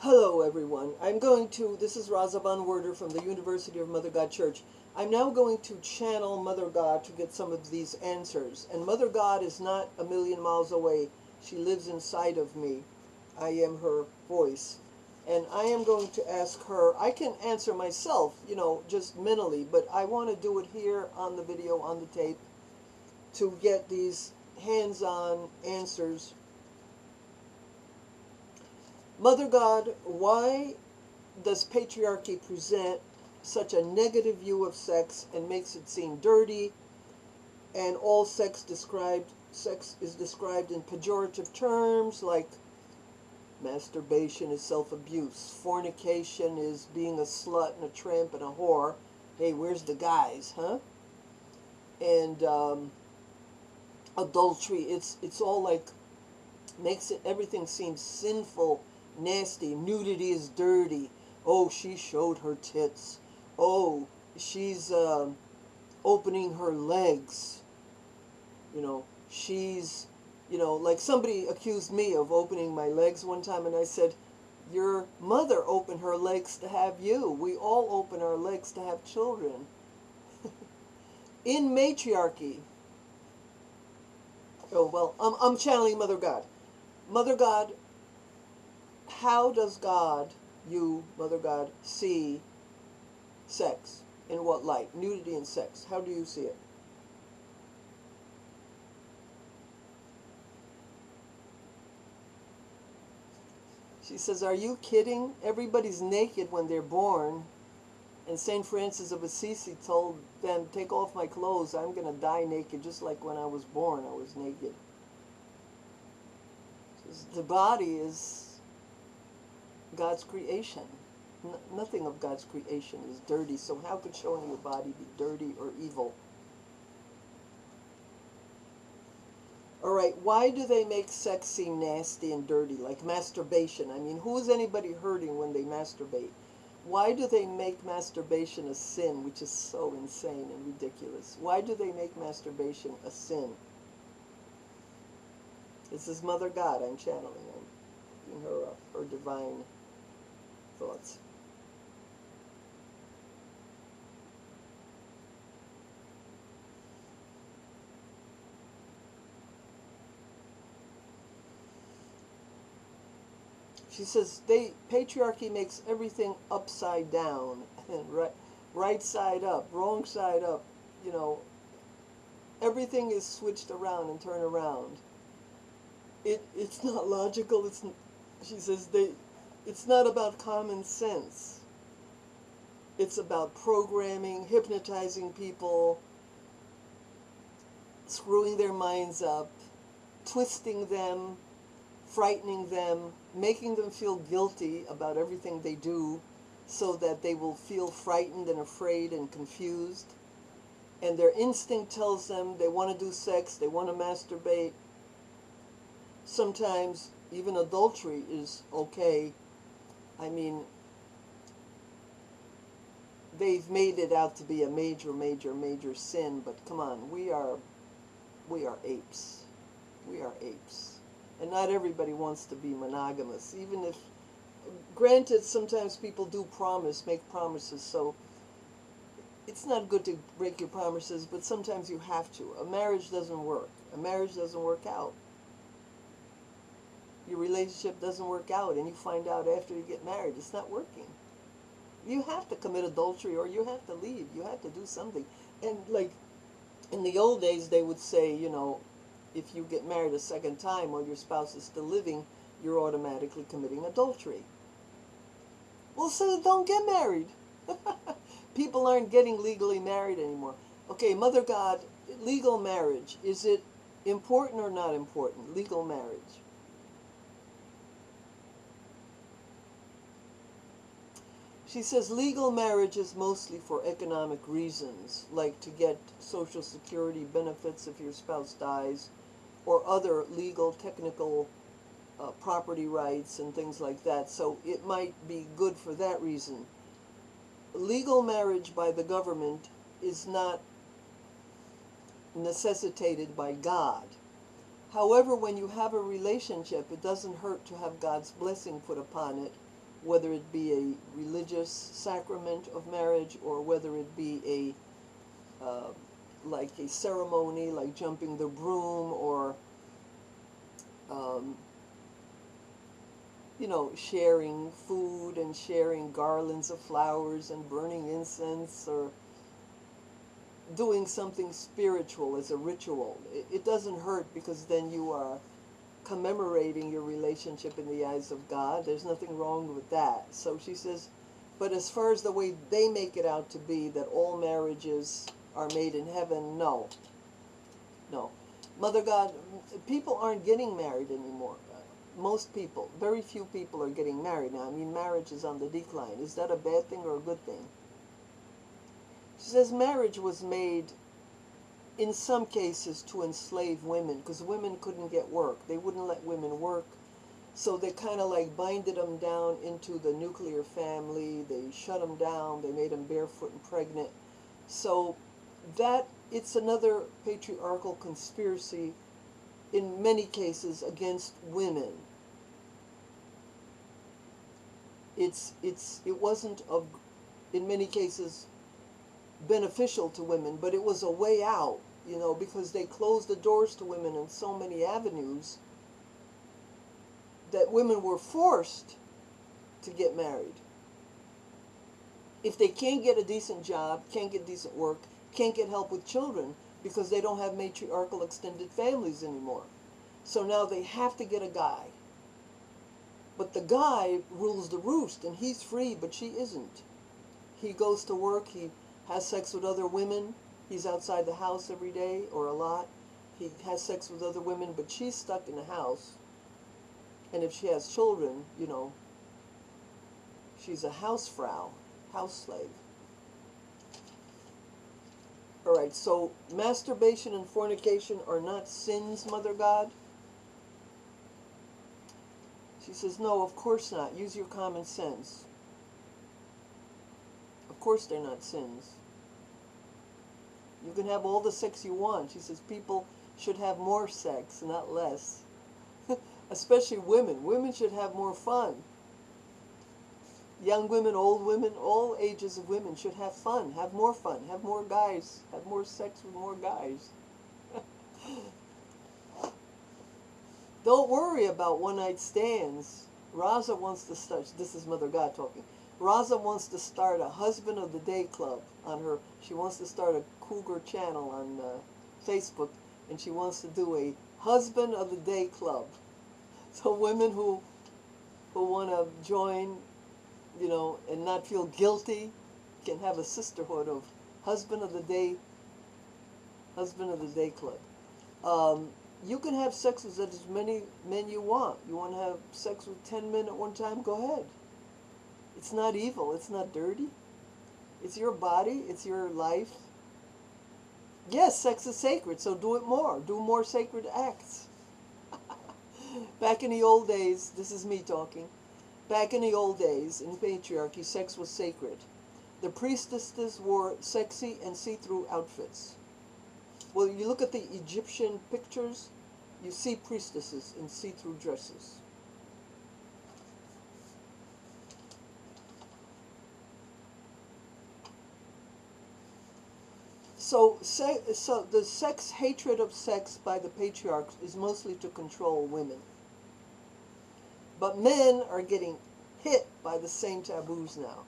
Hello everyone. This is Razaban Werder from the University of Mother God Church. I'm now going to channel Mother God to get some of these answers. And Mother God is not a million miles away. She lives inside of me. I am her voice. And I am going to ask her, I can answer myself, just mentally, but I want to do it here on the video, on the tape, to get these hands-on answers. Mother God, why does patriarchy present such a negative view of sex and makes it seem dirty, and all sex is described in pejorative terms like masturbation is self-abuse, fornication is being a slut and a tramp and a whore. Hey, where's the guys, huh? And adultery, it's all like makes it everything seems sinful, nasty. Nudity is dirty. Oh, she showed her tits. Oh, she's opening her legs. She's, like somebody accused me of opening my legs one time, and I said, your mother opened her legs to have you. We all open our legs to have children. In matriarchy. Oh, well, I'm channeling Mother God. Mother God, how does Mother God, see sex? In what light? Nudity and sex. How do you see it? She says, are you kidding? Everybody's naked when they're born. And St. Francis of Assisi told them, take off my clothes. I'm going to die naked, just like when I was born, I was naked. The body is God's creation. Nothing of God's creation is dirty, so how could showing your body be dirty or evil? Alright, why do they make sex seem nasty and dirty, like masturbation? I mean, who is anybody hurting when they masturbate? Why do they make masturbation a sin, which is so insane and ridiculous? Why do they make masturbation a sin? This is Mother God I'm channeling. I'm giving her her divine thoughts. She says patriarchy makes everything upside down and right side up, wrong side up. Everything is switched around and turned around. It's not logical. She says it's not about common sense. It's about programming, hypnotizing people, screwing their minds up, twisting them, frightening them, making them feel guilty about everything they do so that they will feel frightened and afraid and confused. And their instinct tells them they want to do sex, they want to masturbate. Sometimes even adultery is okay. I mean, they've made it out to be a major, major, major sin, but come on, we are apes. We are apes. And not everybody wants to be monogamous, even if, granted, sometimes people do make promises, so it's not good to break your promises, but sometimes you have to. A marriage doesn't work. A marriage doesn't work out. Your relationship doesn't work out, and you find out after you get married it's not working. You have to commit adultery, or you have to leave. You have to do something. And like in the old days, they would say, if you get married a second time while your spouse is still living, you're automatically committing adultery. Well, so don't get married. People aren't getting legally married anymore. Okay, Mother God, legal marriage, is it important or not important? Legal marriage. She says legal marriage is mostly for economic reasons, like to get Social Security benefits if your spouse dies, or other legal, technical property rights and things like that. So it might be good for that reason. Legal marriage by the government is not necessitated by God. However, when you have a relationship, it doesn't hurt to have God's blessing put upon it whether it be a religious sacrament of marriage or whether it be like a ceremony, like jumping the broom, or um, you know, sharing food and sharing garlands of flowers and burning incense, or doing something spiritual as a ritual. It doesn't hurt, because then you are commemorating your relationship in the eyes of God. There's nothing wrong with that. So she says, but as far as the way they make it out to be, that all marriages are made in heaven, no. No. Mother God, people aren't getting married anymore. Most people, very few people are getting married now. I mean, marriage is on the decline. Is that a bad thing or a good thing? She says marriage was made in some cases to enslave women, because women couldn't get work. They wouldn't let women work. So they kind of like binded them down into the nuclear family. They shut them down. They made them barefoot and pregnant. So that, it's another patriarchal conspiracy in many cases against women. It wasn't of, in many cases, beneficial to women, but it was a way out, you know, because they closed the doors to women in so many avenues that women were forced to get married. If they can't get a decent job, can't get decent work, can't get help with children, because they don't have matriarchal extended families anymore. So now they have to get a guy. But the guy rules the roost, and he's free, but she isn't. He goes to work, he has sex with other women, he's outside the house every day, or a lot. He has sex with other women, but she's stuck in the house. And if she has children, you know, she's a housefrau, house slave. All right, so masturbation and fornication are not sins, Mother God? She says, no, of course not. Use your common sense. Of course they're not sins. You can have all the sex you want. She says people should have more sex, not less. Especially women. Women should have more fun. Young women, old women, all ages of women should have fun, have more guys, have more sex with more guys. Don't worry about one-night stands. Raza wants to start, this is Mother God talking, Raza wants to start a husband of the day club on her, she wants to start a cougar channel on Facebook, and she wants to do a husband of the day club. So women who want to join, you know, and not feel guilty, can have a sisterhood of husband of the day club. You can have sex with as many men you want. You want to have sex with 10 men at one time? Go ahead. It's not evil. It's not dirty. It's your body. It's your life. Yes, sex is sacred, so do it more. Do more sacred acts. Back in the old days, this is me talking, back in the old days, in patriarchy, sex was sacred. The priestesses wore sexy and see-through outfits. Well, you look at the Egyptian pictures, you see priestesses in see-through dresses. So the sex hatred of sex by the patriarchs is mostly to control women. But men are getting hit by the same taboos now.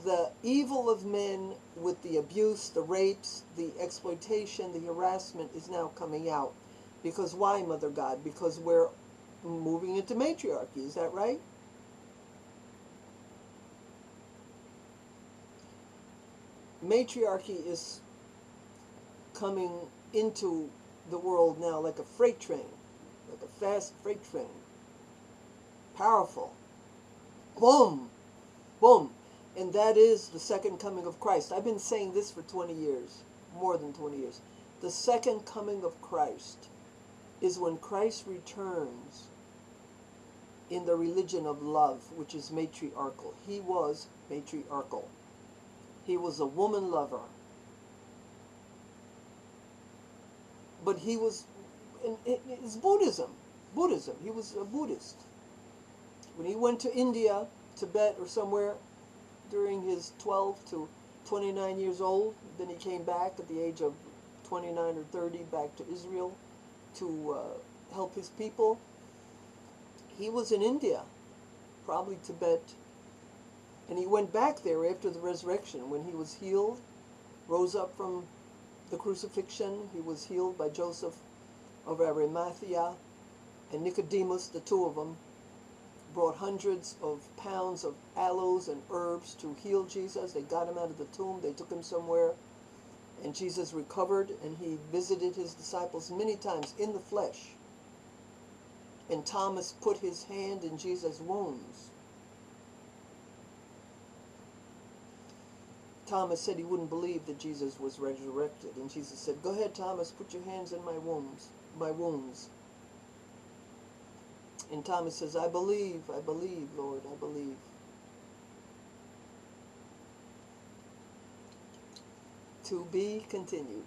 The evil of men with the abuse, the rapes, the exploitation, the harassment is now coming out. Because why, Mother God? Because we're moving into matriarchy, is that right? Matriarchy is coming into the world now like a freight train, like a fast freight train. Powerful. Boom! Boom! And that is the second coming of Christ. I've been saying this for 20 years, more than 20 years. The second coming of Christ is when Christ returns in the religion of love, which is matriarchal. He was matriarchal. He was a woman lover. But he was, it's Buddhism. He was a Buddhist. When he went to India, Tibet or somewhere during his 12 to 29 years old, then he came back at the age of 29 or 30 back to Israel to help his people. He was in India, probably Tibet, and he went back there after the resurrection when he was healed, rose up from the crucifixion. He was healed by Joseph of Arimathea and Nicodemus, the two of them, brought hundreds of pounds of aloes and herbs to heal Jesus. They got him out of the tomb. They took him somewhere, and Jesus recovered, and he visited his disciples many times in the flesh. And Thomas put his hand in Jesus' wounds. Thomas said he wouldn't believe that Jesus was resurrected, and Jesus said, "Go ahead, Thomas, put your hands in my wounds." And Thomas says, I believe, Lord, I believe. To be continued.